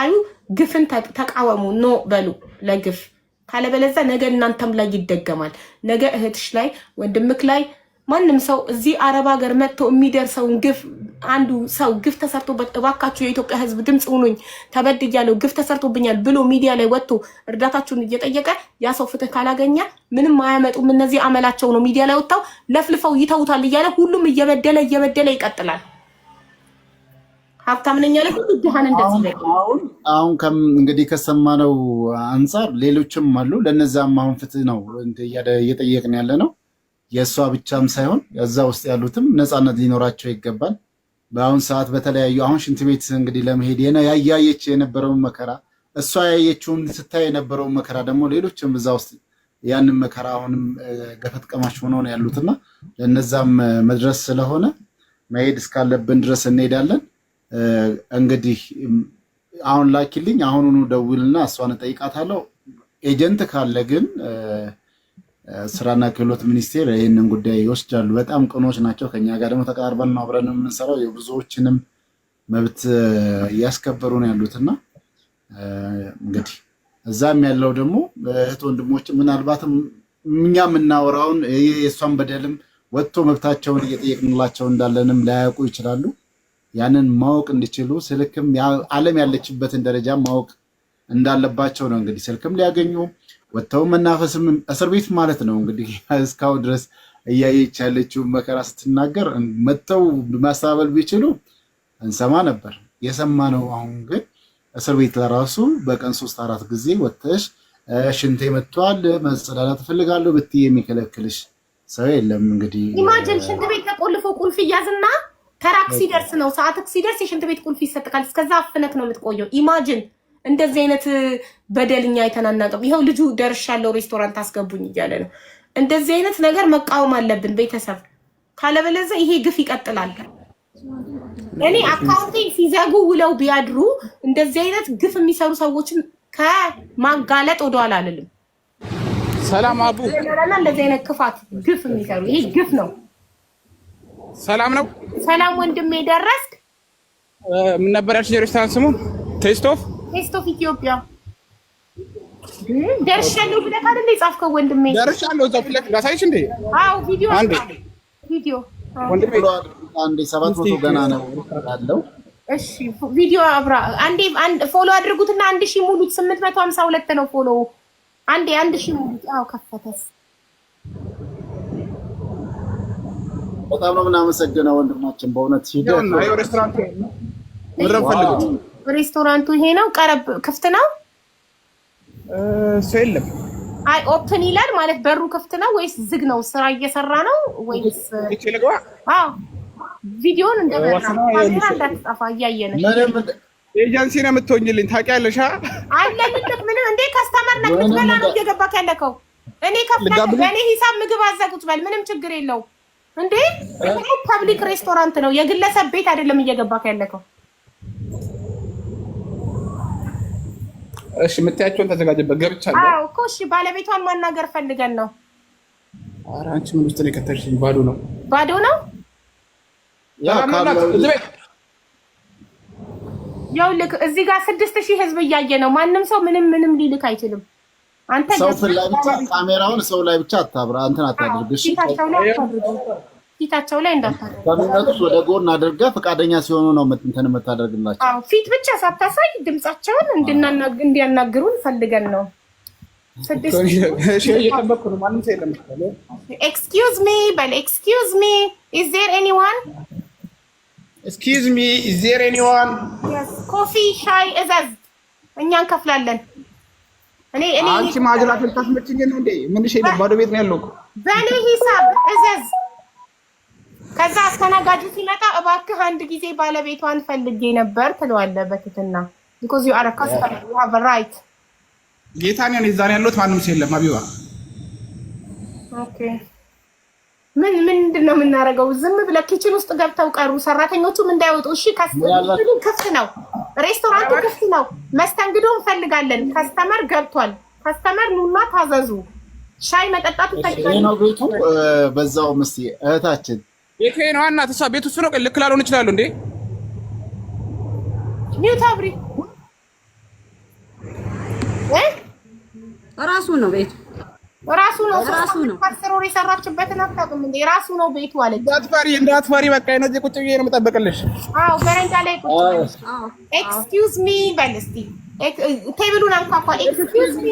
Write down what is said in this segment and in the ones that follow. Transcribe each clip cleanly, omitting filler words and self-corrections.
ስታዩ ግፍን ተቃወሙ ኖ በሉ ለግፍ ካለበለዛ ነገ እናንተም ላይ ይደገማል ነገ እህትሽ ላይ ወንድምክ ላይ ማንም ሰው እዚህ አረብ ሀገር መጥቶ የሚደርሰውን ግፍ አንዱ ሰው ግፍ ተሰርቶበት እባካችሁ የኢትዮጵያ ህዝብ ድምጽ ሁኑኝ ተበድያለሁ ግፍ ተሰርቶብኛል ብሎ ሚዲያ ላይ ወጥቶ እርዳታችሁን እየጠየቀ ያ ሰው ፍትህ ካላገኘ ምንም አያመጡም እነዚህ አመላቸው ነው ሚዲያ ላይ ወጣው ለፍልፈው ይተውታል እያለ ሁሉም እየበደለ ይቀጥላል ሀብታም ነኝ ያለ ሁሉ ድሃን እንደዚህ ላይ አሁን እንግዲህ ከሰማነው አንፃር ሌሎችም አሉ ለነዛም አሁን ፍትህ ነው እየጠየቅን ያለ ነው የሷ ብቻም ሳይሆን ያዛ ውስጥ ያሉትም ነፃነት ሊኖራቸው ይገባል በአሁን ሰዓት በተለያዩ አሁን ሽንት ቤት እንግዲህ ለመሄድ ያያየች የነበረው መከራ እሷ ያየችውን ስታይ የነበረው መከራ ደግሞ ሌሎችም እዛ ውስጥ ያንን መከራ አሁንም ገፈት ቀማሽ ሆነው ነው ያሉትና ለነዛም መድረስ ስለሆነ መሄድ እስካለብን ድረስ እንሄዳለን እንግዲህ አሁን ላኪልኝ አሁኑኑ ደውልና እሷን ጠይቃታለሁ ኤጀንት ካለ ግን ስራና ክህሎት ሚኒስቴር ይሄንን ጉዳይ ይወስዳሉ በጣም ቅኖች ናቸው ከኛ ጋር ደግሞ ተቃርበን ነው አብረን የምንሰራው የብዙዎችንም መብት ያስከበሩ ነው ያሉትና እንግዲህ እዛም ያለው ደግሞ እህት ወንድሞች ምናልባትም እኛ የምናወራውን የሷን በደልም ወጥቶ መብታቸውን እየጠየቅንላቸው እንዳለንም ላያውቁ ይችላሉ ያንን ማወቅ እንዲችሉ ስልክም ዓለም ያለችበትን ደረጃ ማወቅ እንዳለባቸው ነው እንግዲህ ስልክም ሊያገኙ ወጥተው መናፈስም እስር ቤት ማለት ነው እንግዲህ እስካው ድረስ እያየች ያለችው መከራ ስትናገር መጥተው ማስተባበል ቢችሉ እንሰማ ነበር የሰማነው አሁን ግን እስር ቤት ለራሱ በቀን 3-4 ጊዜ ወጥተሽ ሽንቴ መጥቷል መጸዳዳት ፈልጋለሁ ብትይ የሚከለክልሽ ሰው የለም እንግዲህ ኢማጂን ሽንት ቤት ተቆልፎ ቁልፍ ያዝና ተራክሲ ደርስ ነው ሰዓትክ ሲደርስ የሽንት ቤት ቁልፍ ይሰጥካል እስከዛ አፍነክ ነው የምትቆየው ኢማጂን እንደዚህ አይነት በደልኛ አይተናናቀም ይሄው ልጁ ደርሻለሁ ሬስቶራንት አስገቡኝ እያለ ነው እንደዚህ አይነት ነገር መቃወም አለብን ቤተሰብ ካለበለዚያ ይሄ ግፍ ይቀጥላል እኔ አካውንቲንግ ሲዘጉ ውለው ቢያድሩ እንደዚህ አይነት ግፍ የሚሰሩ ሰዎችን ከማጋለጥ ወደኋላ አልልም ሰላም አቡ እንደዚህ አይነት ክፋት ግፍ የሚሰሩ ይሄ ግፍ ነው ሰላም ነው ሰላም ወንድሜ ደረስክ ምን ነበር ያልሽ ሬስቶራንት ስሙ ቴስት ኦፍ ኢትዮጵያ ደርሻለሁ ብለህ አይደል የጻፍከው ወንድሜ ደርሻለሁ እዛው ፊት ለፊት ላሳይሽ እንዴ አዎ ቪዲዮ ወንድሜ አንዴ 700 ገና ነው ያለው እሺ ቪዲዮ አብራ አንዴ ፎሎ አድርጉትና 1000 ሙሉት 852 ነው ፎሎ አንዴ 1000 ሙሉት አዎ ከፈተስ በጣም ነው የምናመሰግነው ወንድማችን በእውነት ሬስቶራንቱ ይሄ ነው ቀረብ ክፍት ነው ሰለም አይ ኦፕን ይላል ማለት በሩ ክፍት ነው ወይስ ዝግ ነው ስራ እየሰራ ነው ወይስ ይችላል አዎ ቪዲዮን እንደበራ እንዳትጠፋ እያየነ ኤጀንሲ ነው የምትሆኝልኝ ታውቂያለሽ አለልክ ምንም እንዴ ከስተመር ነክ ምትበላ ነው እየገባክ ያለከው እኔ ከፍለክ በእኔ ሂሳብ ምግብ አዘጉት በል ምንም ችግር የለው እንዴ ፐብሊክ ሬስቶራንት ነው የግለሰብ ቤት አይደለም እየገባክ ያለከው እሺ የምታያቸውን ተዘጋጀበት ገብቻለሁ አዎ እኮ እሺ ባለቤቷን ማናገር ፈልገን ነው ኧረ አንቺ ምን ውስጥ ነው የከተልሽኝ ባዶ ነው ያው ልክ እዚህ ጋር 6000 ህዝብ እያየ ነው ማንም ሰው ምንም ሊልክ አይችልም አንተ ሰው ላይ ብቻ ካሜራውን ሰው ላይ ብቻ አታብራ አንተን አታድርግሽ ፊታቸው ላይ እንዳታደርግ ካሜራውን ወደ ጎን አድርጋ ፈቃደኛ ሲሆኑ ነው እንትን የምታደርግላቸው አዎ ፊት ብቻ ሳታሳይ ድምጻቸውን እንዲያናግሩን ፈልገን ነው excuse me is there anyone yes coffee ሻይ እዘዝ እኛ እንከፍላለን እኔ አንቺ ማጅራት ልታስመጭኝ ነው እንዴ ምን እሺ ባዶ ቤት ነው ያለው በኔ ሂሳብ እዘዝ ከዛ አስተናጋጁ ሲመጣ እባክህ አንድ ጊዜ ባለቤቷን ፈልጌ ነበር ትለዋለህ በትትና because you are a customer you have a right ጌታን ያኔ ዛሬ ያለው ማንም የለም አቢባ ኦኬ ምንድነው የምናደርገው ዝም ብለህ ኪችን ውስጥ ገብተው ቀሩ ሰራተኞቹም እንዳይወጡ እሺ ካስተናጋጁ ክፍት ነው ሬስቶራንቱ ክፍት ነው መስተንግዶ እንፈልጋለን ከስተመር ገብቷል ከስተመር ኑና ታዘዙ ሻይ መጠጣቱ ፈልጋለን ነው ቤቱ በዛው ምስቲ እህታችን ቤቴ ነው እና ተሳ ቤቱ እሱ ነው ልክ ላልሆን ይችላል እንዴ ኒው ታብሪ ራሱ ነው ቤቱ ራሱ ነው ፓስተሮር የሰራችበትን አታውቅም እንዴ? ራሱ ነው ቤቱ አለች። እንዳትፈሪ በቃ እነዚህ ቁጭ ብዬ ነው የምጠብቅልሽ። አዎ በረንዳ ላይ ቁጭ ኤክስኪውዝ ሚ በል እስኪ ቴብሉን አንኳኳ። ኤክስኪውዝ ሚ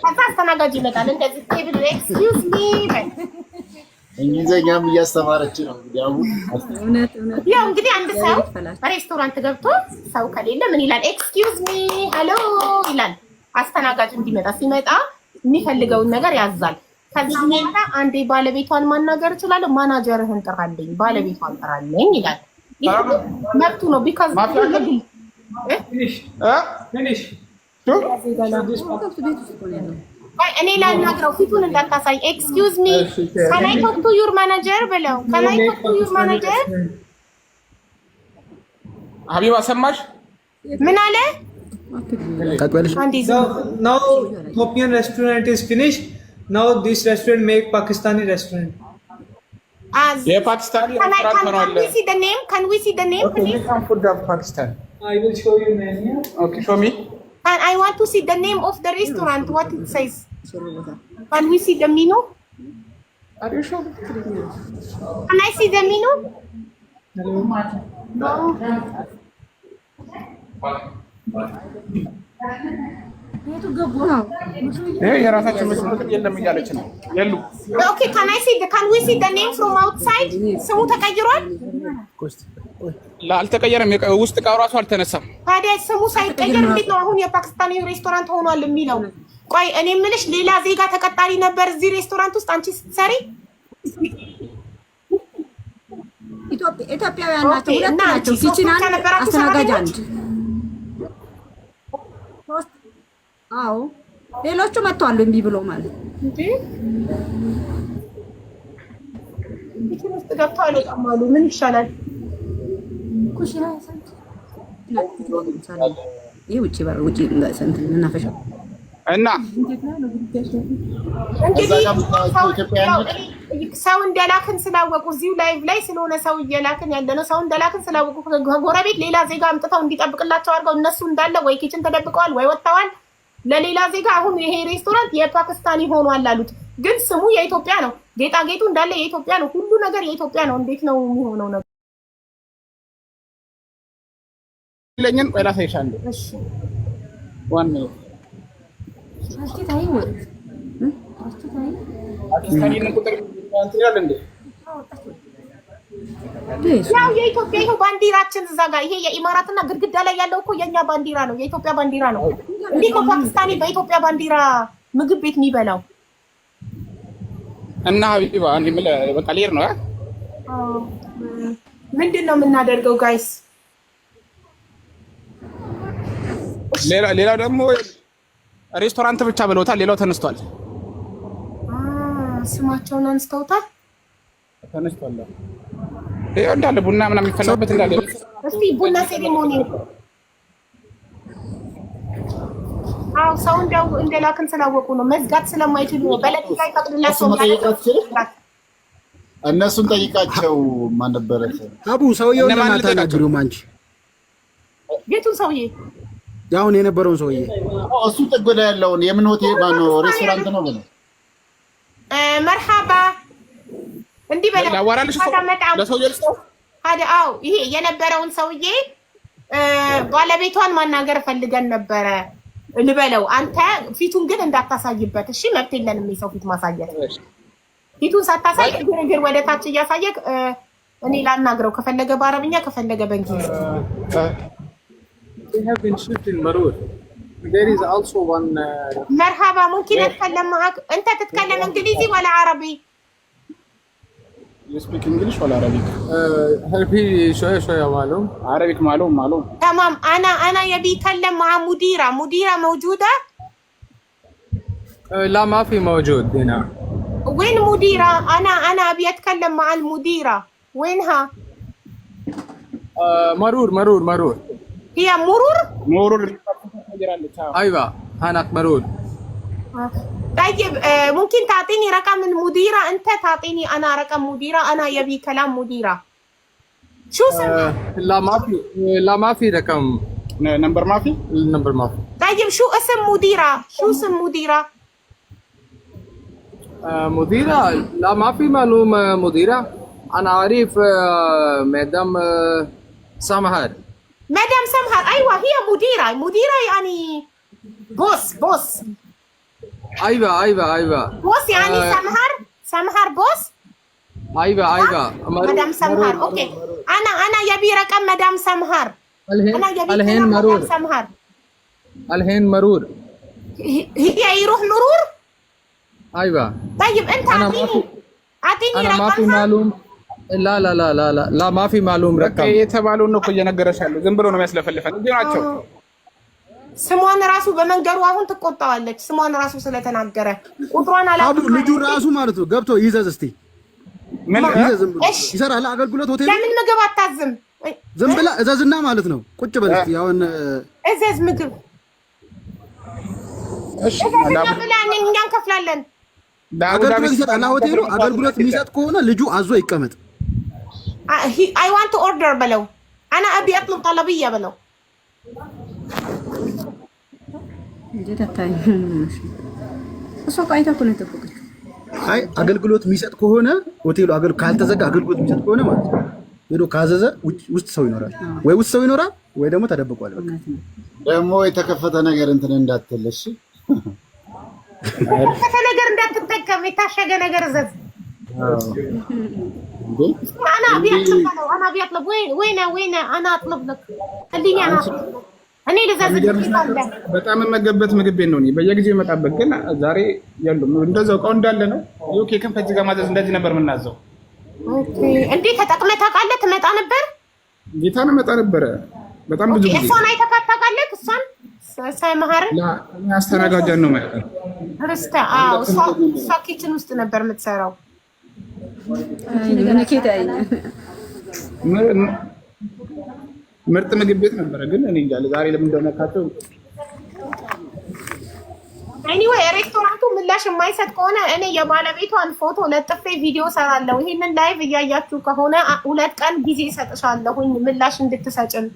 ከዛ አስተናጋጅ ይመጣል። እንደዚህ ቴብል ኤክስኪውዝ ሚ በል እንግሊዘኛም እያስተማረች ነው ያው እንግዲህ አንድ ሰው ሬስቶራንት ገብቶ ሰው ከሌለ ምን ይላል? ኤክስኪውዝ ሚ ሄሎ ይላል። አስተናጋጅ እንዲመጣ ሲመጣ የሚፈልገውን ነገር ያዛል። ከዛ በኋላ አንዴ ባለቤቷን ማናገር እችላለሁ፣ ማናጀርህን ጥራልኝ፣ ባለቤቷን ጥራልኝ ይላል። ይሄ መብቱ ነው። ቢካዝ እኔ ላናግረው ፊቱን እንዳታሳይ። ኤክስኪውዝ ሚ ካን አይ ቶክ ቱ ዩር ማናጀር ብለው ካን አይ ቶክ ቱ ዩር ማናጀር ሀቢባ ሰማሽ? ምን አለ? Now Ethiopian restaurant is finished. Now this restaurant make Pakistani restaurant. የፓኪስታን Can we see the name? Can we see the name, please? food of Pakistan. I will show you menu. Okay, show me. And I want to see the name of the restaurant. What it says? Can we see the menu? Are you sure? Can I see the menu? No. የራሳችን መስሎት የለም እያለች ነው ያሉ። Okay, can we see the name from outside? ስሙ ተቀይሯል? አልተቀየረም። ውስጥ እቃው ራሱ አልተነሳም። ታዲያ ስሙ ሳይቀየር እንዴት ነው አሁን የፓኪስታኒ ሬስቶራንት ሆኗል የሚለው? ቆይ እኔ የምልሽ ሌላ ዜጋ ተቀጣሪ ነበር እዚህ ሬስቶራንት ውስጥ አንቺ ስትሰሪ? ኢትዮጵያውያን ናቸው፣ ሁለት ናቸው። ኪችን አንድ፣ አስተናጋጅ አንድ። አዎ ሌሎቹ መጥተዋል እምቢ ብሎ ማለት እንዴ? ኪችን ውስጥ ገብተው አልወጣም አሉ። ምን ይሻላል? ኩሽና ሰንት ይሄ ውጪ በር ውጪ ሰንት መናፈሻ እና ሰው እንደላክን ስላወቁ እዚሁ ላይቭ ላይ ስለሆነ ሰው እየላክን ያለ ነው። ሰው እንደላክን ስላወቁ ከጎረቤት ሌላ ዜጋ አምጥተው እንዲጠብቅላቸው አድርገው እነሱ እንዳለ ወይ ኪችን ተደብቀዋል ወይ ወጥተዋል። ለሌላ ዜጋ አሁን ይሄ ሬስቶራንት የፓኪስታኒ ሆኗል አሉት፣ ግን ስሙ የኢትዮጵያ ነው። ጌጣጌጡ እንዳለ የኢትዮጵያ ነው። ሁሉ ነገር የኢትዮጵያ ነው። እንዴት ነው የሚሆነው ነው? ለኛን ቆይላ ሳይሻለሁ። እሺ ዋን ፓኪስታኒ ቁጥር እንትን ይላል እንዴ? ያው የኢትዮጵያ ይሄው ባንዲራችን እዛ ጋር ይሄ የኢማራትና ግድግዳ ላይ ያለው እኮ የኛ ባንዲራ ነው፣ የኢትዮጵያ ባንዲራ ነው። እንዴ ነው ፓኪስታኒ በኢትዮጵያ ባንዲራ ምግብ ቤት የሚበላው? እና ሀቢባ አንዴ በቃ ሌር ነው። ምንድን ነው የምናደርገው ጋይስ? ሌላው ደግሞ ሬስቶራንት ብቻ ብለውታል። ሌላው ተነስቷል። ስማቸውን አንስተውታል። ተነስቷል። ይሄው እንዳለ ቡና ምናምን የሚፈላበት እንዳለ እስቲ ቡና ሴሪሞኒ አው ሰው እንደላክን ስላወቁ ነው። መዝጋት ስለማይችሉ ነው። በለት ላይ ፈቅድላቸው ማለት እነሱን ጠይቃቸው። ማን ነበረ አቡ ሰውዬው? ለማታ ናግሩ ማንቺ የቱን ሰውዬ? ያውን የነበረውን ሰውዬ እሱ ጥግ ላይ ያለውን የምን ሆቴል ማነው ሬስቶራንት ነው ብለው መርሃባ እንዲህ በላ ያወራልሽ ለሰውዬው ልስጠው። አዎ ይሄ የነበረውን ሰውዬ ባለቤቷን ማናገር ፈልገን ነበረ ልበለው። አንተ ፊቱን ግን እንዳታሳይበት እሺ? መብት የለንም የሰው ፊት ማሳየት። ፊቱን ሳታሳይ ግርግር ወደ ታች እያሳየክ እኔ ላናግረው ከፈለገ በአረብኛ ከፈለገ በእንግሊዝ። They have been shipped in Marur. There is also one. مرحبا ممكن اتكلم معك؟ انت تتكلم انجليزي ولا عربي؟ You speak English ولا Arabic? هل في شوية معلوم؟ Arabic معلوم. تمام. أنا يبي يتكلم مع مديرة موجودة؟ لا ما في موجود هنا. وين مديرة؟ أنا أبي أتكلم مع المديرة. وينها؟ مرور. هي مرور؟ أيوة هناك مرور. طيب ممكن تعطيني رقم المديرة؟ أنت تعطيني أنا رقم مديرة. أنا يبي كلام مديرة. شو اسمها؟ لا ما في رقم. نمبر ما في؟ النمبر ما في. طيب شو اسم مديرة؟ مديرة لا ما في معلوم مديرة أنا أعرف مدام سمهر مدام سمهر ايوه هي مديره يعني بوس أيوة بوس يعني سمهر بوس أيوة مدام سمهر اوكي انا يبي رقم مدام سمهر انا يبي الحين مرور مدام سمهر الحين مرور هي يروح مرور أيوة طيب انت اعطيني أنا ما في معلوم لا ما في معلوم رقم የተባለው ነው እኮ እየነገረሽ ያለው ዝም ብሎ ነው የሚያስለፈልፈን እንዴ ናቸው ስሟን ራሱ በመንገሩ አሁን ትቆጣዋለች ስሟን ራሱ ስለተናገረ ቁጥሯን አቡ ልጁ ራሱ ማለት ነው ገብቶ ይዘዝ እስቲ ምን ይዘዝም ይሰራል አገልግሎት ሆቴል ለምን ምግብ አታዝም ዝም ብላ እዘዝና ማለት ነው ቁጭ በል እስቲ አሁን እዘዝ ምግብ እሺ ለምን እኛ እንከፍላለን አገልግሎት ይሰጣል ሆቴሉ አገልግሎት የሚሰጥ ከሆነ ልጁ አዞ ይቀመጥ I want to order በለው انا ابي اطلب طلبيه በለው እንዴት አታይ እሱ ቆይቶ እኮ ነው ተፈቀደ አይ አገልግሎት የሚሰጥ ከሆነ ሆቴሉ አገልግሎት ካልተዘጋ አገልግሎት የሚሰጥ ከሆነ ማለት ነው ሄዶ ካዘዘ ውስጥ ሰው ይኖራል ወይ ደግሞ ተደብቋል በቃ ደግሞ የተከፈተ ነገር እንትን እንዳትልሽ የተከፈተ ነገር እንዳትጠቀም የታሸገ ነገር ዘዝ انا ابي اطلب وين انا اطلب لك خليني انا እኔ ለዛዝ በጣም መገበት ምግብ ቤት ነው እኔ በየጊዜው መጣበቅ ግን ዛሬ ያለው እንደዛው ቃው እንዳለ ነው ዩኬ ከፈጅ ጋር ማዘዝ እንደዚህ ነበር የምናዘው ኦኬ እንዴ ተጠቅመህ ታውቃለህ ትመጣ ነበር ጌታ ነው መጣ ነበር በጣም ብዙ ጊዜ እሷን አይተካት ታውቃለህ እሷን ሳይመሃር አስተናጋጃን ነው ማለት ርስታ እሷ ኪችን ውስጥ ነበር የምትሰራው ምርጥ ምግብ ቤት ነበረ ግን እኔ እንጃ ዛሬ ለምን እንደነካቸው ኤኒዌይ ሬስቶራንቱ ምላሽ የማይሰጥ ከሆነ እኔ የባለቤቷን ፎቶ ለጥፌ ቪዲዮ ሰራለሁ ይሄንን ላይቭ እያያችሁ ከሆነ 2 ቀን ጊዜ ሰጥሻለሁኝ ምላሽ እንድትሰጭን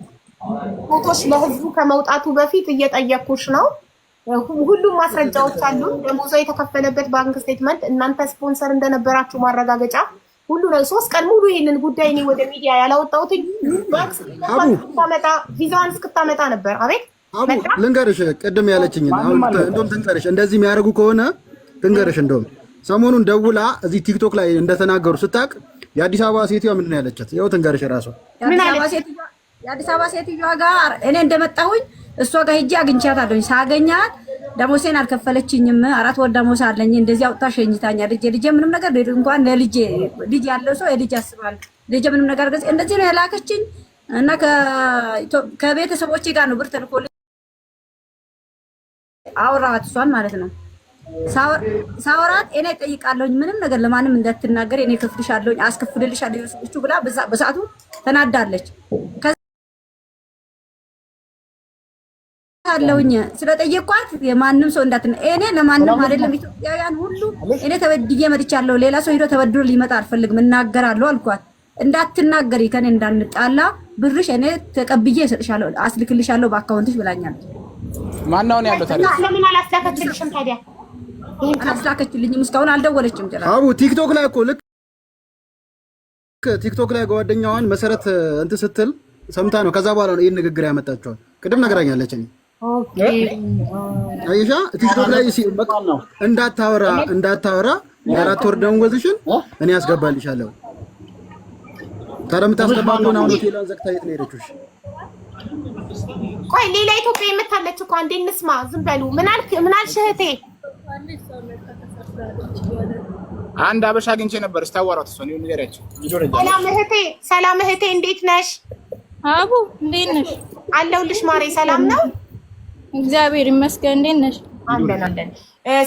ፎቶሽ ለህዝቡ ከመውጣቱ በፊት እየጠየኩሽ ነው ሁሉም ማስረጃዎች አሉ ደሞዟ የተከፈለበት ባንክ ስቴትመንት እናንተ ስፖንሰር እንደነበራችሁ ማረጋገጫ ሁሉ ነው 3 ቀን ሙሉ ይሄንን ጉዳይ ነው ወደ ሚዲያ ያላወጣሁት ቪዛዋን እስክታመጣ ነበር አቤት አቡ ልንገርሽ ቅድም ያለችኝ አሁን እንደውም ትንገርሽ እንደዚህ የሚያደርጉ ከሆነ ትንገርሽ እንደውም ሰሞኑን ደውላ እዚህ ቲክቶክ ላይ እንደተናገሩ ስታቅ የአዲስ አበባ ሴትዮዋ ምንድን ነው ያለቻት ያው ትንገርሽ ራሷ የአዲስ አበባ ሴትዮዋ ጋር እኔ እንደመጣሁኝ እሷ ጋር ሄጄ አግኝቻታለሁ ሳገኛት ደሞሴን አልከፈለችኝም 4 ወር ደሞስ አለኝ እንደዚህ አውጣ ሸኝታኛለች ልጄ ምንም ነገር እንኳን ለልጄ ልጅ ያለው ሰው የልጅ ያስባል ልጄ ምንም ነገር ገጽ እንደዚህ ነው ያላከችኝ እና ከቤተሰቦቼ ጋር ነው ብር ተልኮልኝ አውራት እሷን ማለት ነው ሳወራት እኔ ጠይቃለሁኝ ምንም ነገር ለማንም እንዳትናገር እኔ ከፍልሻለሁኝ አስከፍልልሻለሁ እሱ ብላ በሰዓቱ ተናዳለች አለውኝ ስለጠየቋት የማንም ሰው እንዳትና እኔ ለማንም አይደለም ኢትዮጵያውያን ሁሉ እኔ ተበድዬ መጥቻለሁ ሌላ ሰው ሄዶ ተበድሮ ሊመጣ አልፈልግም እናገራለሁ አልኳት እንዳትናገሪ ከኔ እንዳንጣላ ብርሽ እኔ ተቀብዬ እሰጥሻለሁ አስልክልሻለሁ በአካውንትሽ ብላኛለች ማናው ነው ያለው ታዲያ ለምን አላስላከችልሽም ታዲያ አላስላከችልኝም እስካሁን አልደወለችም ጭራሽ አቡ ቲክቶክ ላይ እኮ ልክ ቲክቶክ ላይ ጓደኛዋን መሰረት እንትን ስትል ሰምታ ነው ከዛ በኋላ ነው ይሄን ንግግር ያመጣችው ቅድም ነገራኛለች እኔ ኦኬ አይሻ ቲክቶክ ላይ እንዳታወራ የአራት ወር ደሞዝሽን እኔ ያስገባልሻለሁ ታረምታ አስገባለሁና አሁን ሆቴሏን ዘግታ የት ነው የሄደችው ቆይ ሌላ ኢትዮጵያ የምታለች እኮ አንዴ እንስማ ዝም በሉ ምን አልሽ እህቴ አንድ አበሻ አግኝቼ ነበር ስታወራት እሷ ነው ንገሪያቸው ሰላም እህቴ እንዴት ነሽ አቡ እንዴት ነሽ አለሁልሽ ማሬ ሰላም ነው እግዚአብሔር ይመስገን እንዴት ነሽ አለን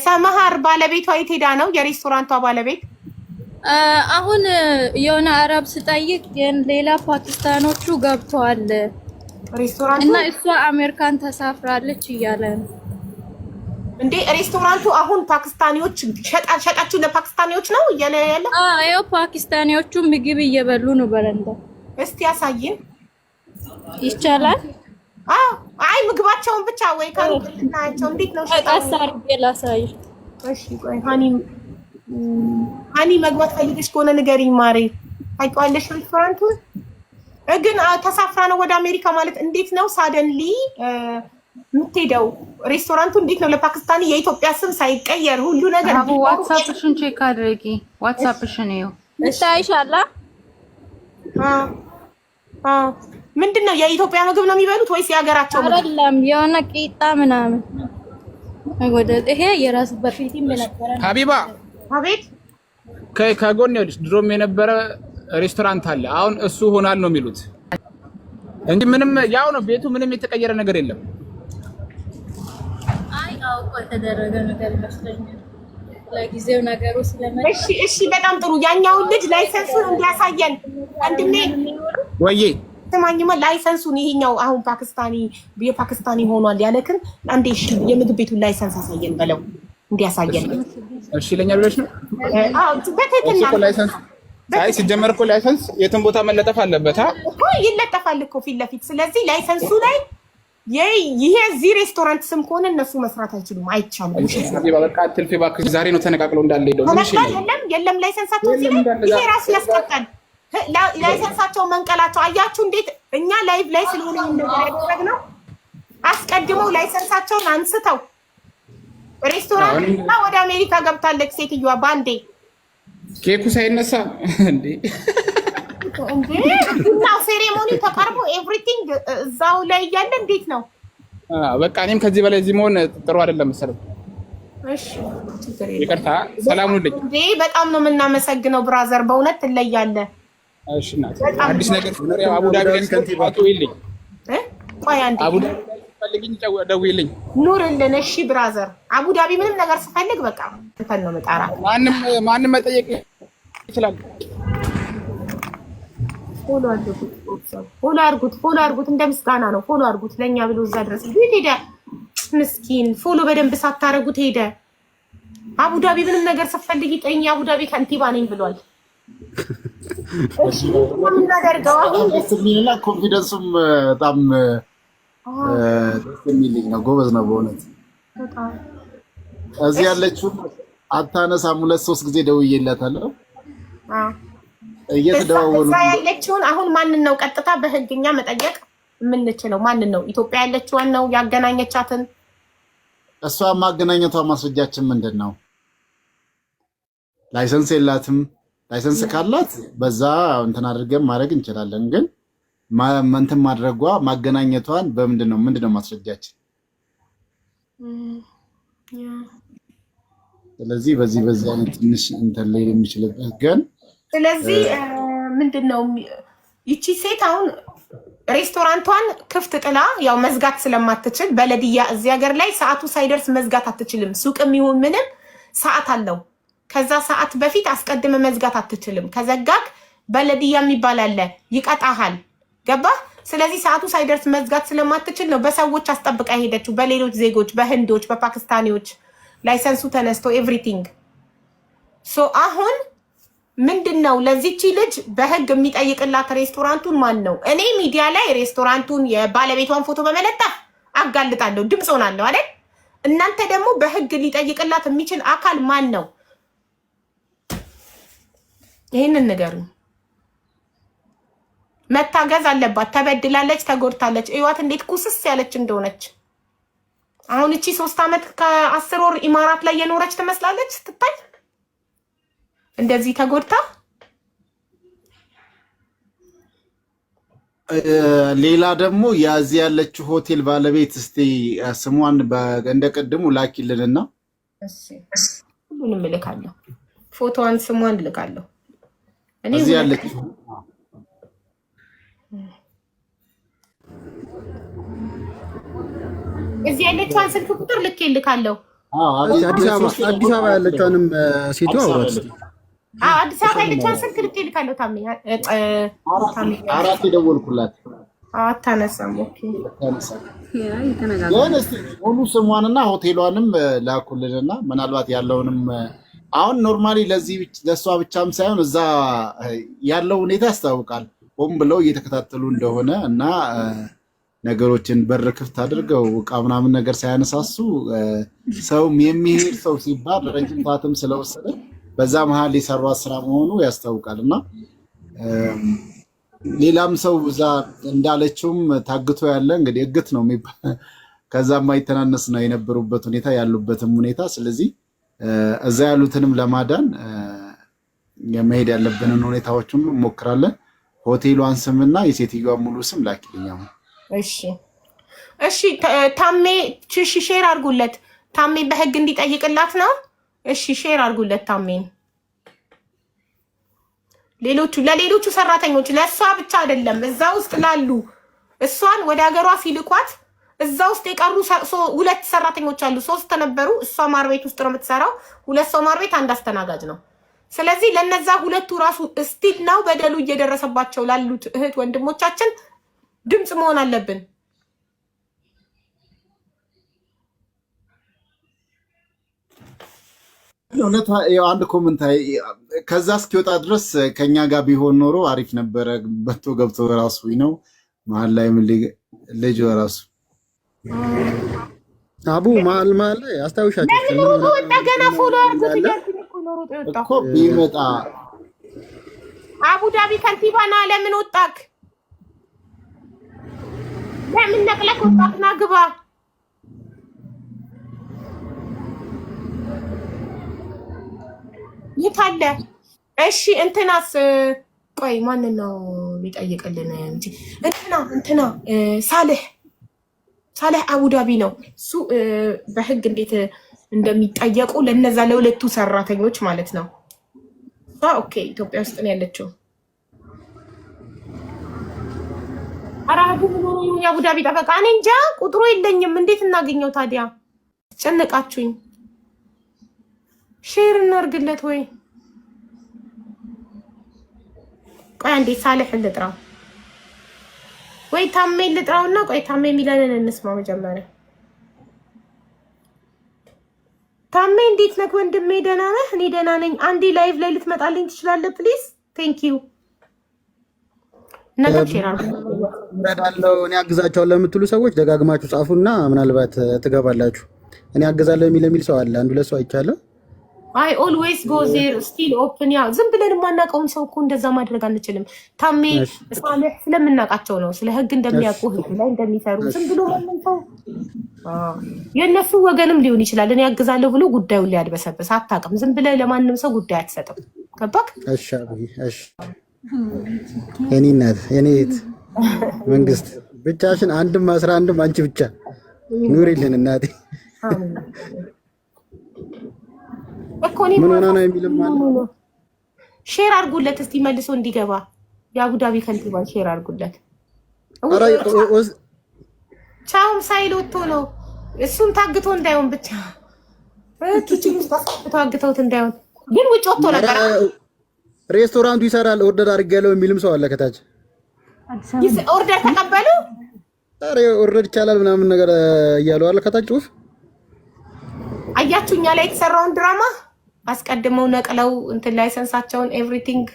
ሰመሃር ባለቤቷ የት ሄዳ ነው የሬስቶራንቷ ባለቤት አሁን የሆነ አረብ ስጠይቅ ሌላ ፓኪስታኖቹ ገብተዋል ሬስቶራንቱ እና እሷ አሜሪካን ተሳፍራለች እያለ ነው እንዴ ሬስቶራንቱ አሁን ፓኪስታኒዎች ሸጣችሁ ለፓኪስታኒዎች ነው እያለ ያለ ያው ፓኪስታኒዎቹ ምግብ እየበሉ ነው በረንዳ እስቲ ያሳየን ይቻላል አይ ምግባቸውን ብቻ ወይ ካንተናቸው እንዴት ነው ሸጣው አሳርጌ ላሳይሽ እሺ ቆይ ሃኒም አኒ መግባት ፈልገሽ ከሆነ ንገሪኝ ማሬ። ታውቂዋለሽ ሬስቶራንቱን? ግን ተሳፍራ ነው ወደ አሜሪካ ማለት እንዴት ነው ሳደንሊ የምትሄደው? ሬስቶራንቱ እንዴት ነው ለፓኪስታኒ የኢትዮጵያ ስም ሳይቀየር ሁሉ ነገር? አቡ ዋትስአፕሽን ቼክ አድርጊ። ዋትስአፕሽን ይኸው እንታይሻላ። ምንድነው የኢትዮጵያ ምግብ ነው የሚበሉት ወይስ የሀገራቸው ምግብ? አይደለም የሆነ ቂጣ ምናምን ወደ ይሄ የራስ በፊት የነበረ ሀቢባ አቤት። ከጎን ይኸውልሽ ድሮም የነበረ ሬስቶራንት አለ። አሁን እሱ ሆናል ነው የሚሉት እንጂ ምንም ያው ነው ቤቱ። ምንም የተቀየረ ነገር የለም። አይ አውቆ የተደረገ ነገር ይመስለኛል ለጊዜው ነገሩ ስለመጣ። እሺ በጣም ጥሩ። ያኛውን ልጅ ላይሰንሱን እንዲያሳየን ወንድሜ። ወይዬ ስማኝማ ላይሰንሱን ይሄኛው አሁን የፓኪስታኒ ሆኗል ያለክን አንዴ እሺ የምግብ ቤቱን ላይሰንስ አሳየን በለው እንዲያሳየን። እሺ ለኛ ብለሽ ነው? አዎ በትክክል ነው። ላይሰንስ አይ ሲጀመር እኮ ላይሰንስ የትም ቦታ መለጠፍ አለበት እኮ ይለጠፋል እኮ ፊት ለፊት። ስለዚህ ላይሰንሱ ላይ ይሄ እዚህ ሬስቶራንት ስም ከሆነ እነሱ መስራት አይችሉም፣ አይቻልም። ሀቢባ በቃ አትልፊ እባክሽ። ዛሬ ነው ተነቃቅለው እንዳለ ሄደው ምን ይችላል? የለም ላይሰንሳቸው እዚህ ይሄ ራሱ ያስቀጣል። ላይሰንሳቸው መንቀላቸው አያችሁ እንዴት እኛ ላይቭ ላይ ስለሆነ እንደዚህ ያደረግነው አስቀድመው ላይሰንሳቸውን አንስተው ሬስቶራንት ወደ አሜሪካ ገብታለች ሴትዮዋ ባንዴ ኬኩ ሳይነሳ እንዴ እና ሴሬሞኒ ተቀርቦ ኤቭሪቲንግ እዛው ላይ ያለ እንዴት ነው? በቃ እኔም ከዚህ በላይ እዚህ መሆን ጥሩ አይደለም መሰለኝ። እሺ ይቅርታ። ሰላም ሁሉ እንዴ በጣም ነው የምናመሰግነው ብራዘር፣ በእውነት ትለያለህ። እሺ እናት አዲስ ነገር ሲኖር ያው አቡዳቢ ላይ ከንቲባቱ ይልኝ ቆይ አንዴ አቡዳቢ ፈልግኝ ደውይልኝ ኑርልን። እሺ ብራዘር፣ አቡዳቢ ምንም ነገር ስፈልግ በቃ እንትን ነው መጣራ። ማንም መጠየቅ ይችላል። ፎሎ አድርጉት እንደ ምስጋና ነው። ፎሎ አድርጉት ለኛ ብሎ እዛ ድረስ ሄደ። ምስኪን ፎሎ በደንብ ሳታረጉት ሄደ። አቡዳቢ ምንም ነገር ስትፈልጊ ጠይኝ፣ አቡዳቢ ከንቲባ ነኝ ብሏል። እሺ ምን እናደርገው አሁን? ደስ የሚልና ኮንፊደንሱም በጣም ደስ የሚልኝ ነው። ጎበዝ ነው በእውነት። እዚህ ያለችው አታነሳም። 2-3 ጊዜ ደውዬላታለሁ። እየተደዋወሉ ያለችውን አሁን ማንን ነው ቀጥታ በህግኛ መጠየቅ የምንችለው? ማንን ነው? ኢትዮጵያ ያለችውን ነው ያገናኘቻትን? እሷ ማገናኘቷ ማስረጃችን ምንድን ነው? ላይሰንስ የላትም። ላይሰንስ ካላት በዛ እንትን አድርገን ማድረግ እንችላለን። ግን እንትን ማድረጓ ማገናኘቷን በምንድን ነው ማስረጃችን? ስለዚህ በዚህ አይነት ትንሽ እንትን ላይ የሚችልበት ግን ስለዚህ ምንድነው ይቺ ሴት አሁን ሬስቶራንቷን ክፍት ጥላ ያው መዝጋት ስለማትችል በለድያ እዚህ ሀገር ላይ ሰዓቱ ሳይደርስ መዝጋት አትችልም። ሱቅም ይሁን ምንም ሰዓት አለው። ከዛ ሰዓት በፊት አስቀድመ መዝጋት አትችልም። ከዘጋክ በለድያ የሚባል አለ፣ ይቀጣሃል። ገባ? ስለዚህ ሰዓቱ ሳይደርስ መዝጋት ስለማትችል ነው በሰዎች አስጠብቃ ሄደችው፣ በሌሎች ዜጎች፣ በህንዶች፣ በፓኪስታኒዎች ላይሰንሱ ተነስቶ ኤቭሪቲንግ ሶ አሁን ምንድነው ለዚህቺ ልጅ በህግ የሚጠይቅላት ሬስቶራንቱን ማን ነው? እኔ ሚዲያ ላይ ሬስቶራንቱን የባለቤቷን ፎቶ በመለጠፍ አጋልጣለሁ፣ ድምፅ ሆናለሁ አይደል? እናንተ ደግሞ በህግ ሊጠይቅላት የሚችል አካል ማን ነው? ይሄንን ንገሩኝ። መታገዝ አለባት። ተበድላለች፣ ተጎድታለች። እዩዋት እንዴት ኩስስ ያለች እንደሆነች። አሁን እቺ 3 ዓመት ከ10 ወር ኢማራት ላይ የኖረች ትመስላለች ስትታይ እንደዚህ ተጎድታ። ሌላ ደግሞ ያዚ ያለችው ሆቴል ባለቤት እስቲ ስሟን እንደቀድሙ ላኪልንና ሁሉንም እልካለሁ። ፎቶዋን ስሟን እልካለሁ። እኔ እዚህ ያለችው እዚህ ያለችዋን ስልክ ቁጥር ልኬልካለሁ። አዲስ አበባ ያለችዋንም ሴቷ አውራት። አዲስ አበባ ያለችዋን ስልክ ልኬልካለሁ። ታሜ አራት የደወልኩላት አታነሳም። ኦኬ ግን እስቲ ሙሉ ስሟንና ሆቴሏንም ላኩልንና ምናልባት ያለውንም አሁን ኖርማሊ ለሷ ብቻም ሳይሆን እዛ ያለው ሁኔታ ያስታውቃል። ሆም ብለው እየተከታተሉ እንደሆነ እና ነገሮችን በር ክፍት አድርገው ዕቃ ምናምን ነገር ሳያነሳሱ ሰውም የሚሄድ ሰው ሲባል ረጅም ሰዓትም ስለወሰደ በዛ መሀል የሰሯት ስራ መሆኑ ያስታውቃልና ሌላም ሰው እዛ እንዳለችውም ታግቶ ያለ እንግዲህ እግት ነው የሚባል ከዛ ማይተናነስ ነው የነበሩበት ሁኔታ ያሉበትም ሁኔታ። ስለዚህ እዛ ያሉትንም ለማዳን የመሄድ ያለብንን ሁኔታዎች ሁሉ እንሞክራለን። ሆቴሏን ስምና የሴትዮዋን ሙሉ ስም ላኪልኛው። እሺ ታሜ ሼር አድርጉለት። ታሜ በህግ እንዲጠይቅላት ነው። እሺ ሼር አድርጉለት ታሜን። ለሌሎቹ ሰራተኞች ለእሷ ብቻ አይደለም፣ እዛ ውስጥ ላሉ እሷን ወደ ሀገሯ ሲልኳት እዛ ውስጥ የቀሩ 2 ሰራተኞች አሉ። 3 ነበሩ። እሷ ማር ቤት ውስጥ ነው የምትሰራው። 2 ሰው ማር ቤት፣ 1 አስተናጋጅ ነው። ስለዚህ ለነዛ 2ቱ ራሱ ስቲል ነው በደሉ እየደረሰባቸው ላሉት እህት ወንድሞቻችን ድምጽ መሆን አለብን። እውነት አንድ ኮመንት ከዛ እስኪወጣ ድረስ ከኛ ጋር ቢሆን ኖሮ አሪፍ ነበረ። በቶ ገብቶ ራሱ ነው መሀል ላይ ልጅ ራሱ አቡ መሀል ላይ አስታውሻቸው ለምን ወጣ? ገና ፎሎ አድርጉት እኮ ቢመጣ አቡዳቢ ከንቲባና ለምን ወጣክ? ለምን ነቅለክ ወጣክ? ና ግባ። ይታለ እሺ እንትናስ ቆይ ማን ነው ሊጠይቅልን እንጂ እንትና ሳልህ አቡዳቢ ነው እሱ በህግ እንዴት እንደሚጠየቁ ለነዛ ለ2ቱ ሰራተኞች ማለት ነው። ኦኬ ኢትዮጵያ ውስጥ ነው ያለችው። አራዱ ነው የአቡዳቢ ጠበቃ። እኔ እንጃ ቁጥሩ የለኝም። እንዴት እናገኘው ታዲያ? ጨነቃችሁኝ። ሼር እናርግለት ወይ? ቆይ አንዴ ሳልህ ልጥራው ወይ ታሜ ልጥራውና ቆይ ታሜ የሚለንን እንስማ መጀመሪያ። ታሜ እንዴት ነህ ወንድሜ? ደህና ነህ? እኔ ደህና ነኝ። አንዴ ላይቭ ላይ ልትመጣልኝ ትችላለህ ፕሊዝ? ቴንክ ዩ። ነገር ሼር አድርጋለሁ። እኔ አግዛቸዋለሁ ለምትሉ ሰዎች ደጋግማችሁ ጻፉና ምናልባት ትገባላችሁ። እኔ አግዛለሁ የሚል ሰው አለ። 1-2 ሰው አይቻለሁ። አይ ኦልዌይስ ጎ ዜር ስቲል ኦፕን። ያ ዝም ብለን የማናውቀውን ሰው እኮ እንደዛ ማድረግ አንችልም። ታሜ ሳልህ ስለምናውቃቸው ነው፣ ስለ ህግ እንደሚያውቁ ህግ ላይ እንደሚሰሩ። ዝም ብሎ ማንም ሰው የእነሱ ወገንም ሊሆን ይችላል። እኔ ያግዛለሁ ብሎ ጉዳዩን ሊያድበሰብስ አታውቅም። ዝም ብለህ ለማንም ሰው ጉዳይ አትሰጥም። ገባክ? እሺ የኔ እናት የኔ እህት መንግስት ብቻሽን 11 አንቺ ብቻ ኑሪልን እናቴ። ምን ሆነ ነው የሚልም ማለት ሼር አድርጉለት እስቲ መልሶ እንዲገባ። የአቡዳቢ ከንቲባን ሼር አድርጉለት። ቻውም ሳይል ወጥቶ ነው እሱም ታግቶ እንዳይሆን ብቻ ኪችን ውስጥ ታግተውት እንዳይሆን ግን ውጭ ወጥቶ ነበር። ሬስቶራንቱ ይሰራል ኦርደር አድርጌያለሁ የሚልም ሰው አለ ከታች። ኦርደር ተቀበሉ። ኧረ ኦርደር ይቻላል ምናምን ነገር እያሉ አለ ከታች ጽሁፍ። አያችሁኛ ላይ የተሰራውን ድራማ አስቀድመው ነቅለው እንትን ላይሰንሳቸውን ኤቭሪቲንግ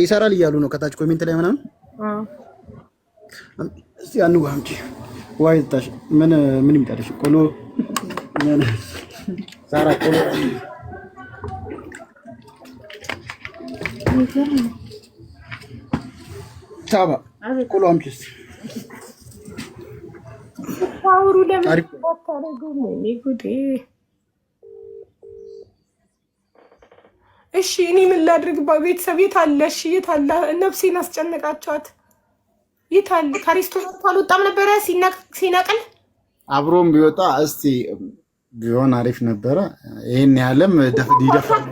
ይሰራል እያሉ ነው ከታች ኮሜንት ላይ ምናምን። እስቲ አንው አምጪ ዋይ ታሽ ምን ይምጣልሽ? ቆሎ ምን ሳራ ቆሎ ታባ ቆሎ አምጪ እስቲ ታውሩ ለምን ባታረጉ ምን ይጉዴ። እሺ እኔ ምን ላድርግ? በቤተሰብ የት አለ? እሺ የት አለ? ነፍሴን አስጨነቃቸዋት። የት አለ? ከሬስቶራንት አልወጣም ነበረ ሲነቅል አብሮም ቢወጣ እስቲ ቢሆን አሪፍ ነበረ። ይሄን ያለም ይደፋል።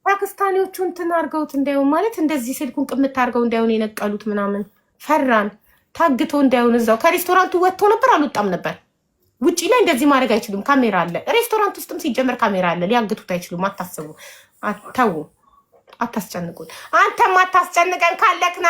ፓኪስታኒዎቹ እንትን አድርገውት እንዳይሆን ማለት እንደዚህ ስልኩን ቅምት አድርገው እንዳይሆን የነቀሉት ምናምን ፈራን። ታግቶ እንዳይሆን እዛው ከሬስቶራንቱ ወጥቶ ነበር አልወጣም ነበር። ውጪ ላይ እንደዚህ ማድረግ አይችሉም። ካሜራ አለ። ሬስቶራንት ውስጥም ሲጀመር ካሜራ አለ። ሊያግቱት አይችሉም። አታስቡ። አታው አታስጨንቁት። አንተም አታስጨንቀን ካለክና